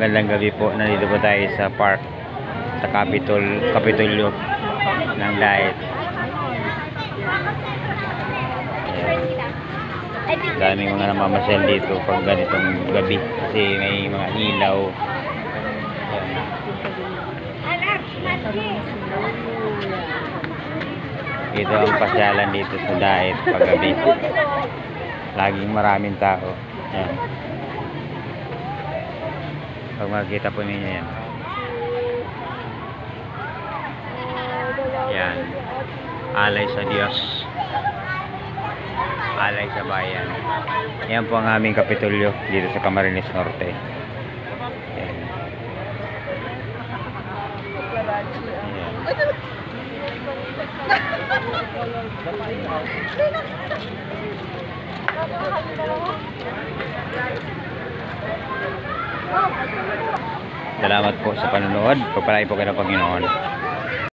Magandang gabi po. Nandito po tayo sa park sa Kapitolyo ng Daet. Daming mga namamasyal dito pag ganitong gabi kasi may mga ilaw. Ito ang pasyalan dito sa Daet pag gabi. Laging maraming tao. Yan. Pag makikita po ninyo yan. Yan. Alay sa Diyos. Alay sa bayan. Yan po ang aming Kapitolyo dito sa Camarines Norte. Yan. Yan. Salamat po sa panonood. Pagpalain po kayo ng Panginoon.